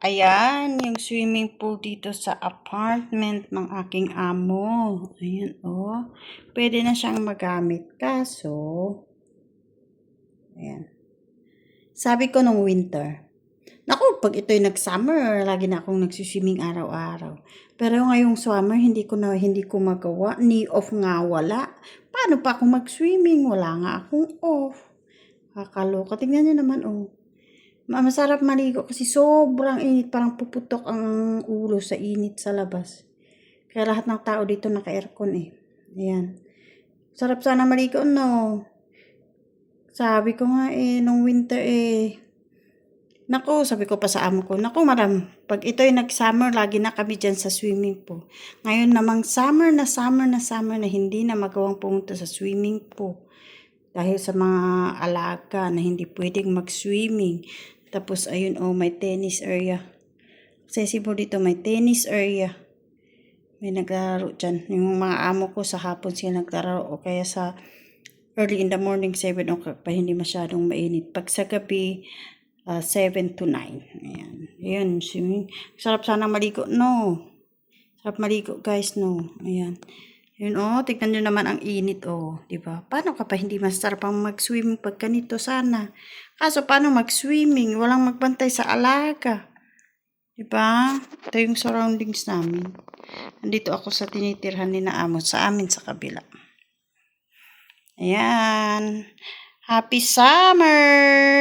Ayan, yung swimming pool dito sa apartment ng aking amo. Ayan, oh. Pwede na siyang magamit. Kaso, ayan. Sabi ko nung winter, naku, pag ito'y nag-summer, lagi na akong nagsiswimming araw-araw. Pero ngayong summer, hindi ko magawa. Ni off nga wala. Paano pa ako mag-swimming? Wala nga akong off. Kakaloka. Tingnan niyo naman, oh. Masarap maligo kasi sobrang init. Parang puputok ang ulo sa init sa labas. Kaya lahat ng tao dito naka-aircon eh. Ayan. Sarap sana maligo, no? Sabi ko nga eh, nung winter eh. Naku, sabi ko pa sa amo ko, naku madam, pag ito'y nag-summer, lagi na kami dyan sa swimming pool. Ngayon namang summer na hindi na magawang pumunta sa swimming pool. Dahil sa mga alaga na hindi pwedeng mag-swimming. Tapos ayun oh, may tennis area. Accessible dito, may tennis area. May naglalaro dyan. Yung mga amo ko sa hapon sila naglalaro o kaya sa early in the morning, 7 o'clock pa, hindi masyadong mainit. Pag sa gabi, 7 to 9. Ayan. Ayan, swimming. Sarap sana maligo, no? Sarap maligo, guys, no? Ayan. Yun, oh, tignan nyo naman ang init, oh. Diba? Paano ka pa hindi masarap ang mag-swimming pag ganito sana? Kaso, paano mag-swimming? Walang magbantay sa alaga. Diba? Ito yung surroundings namin. Nandito ako sa tinitirhan ni na amo, sa amin sa kabila. Ayan. Happy summer!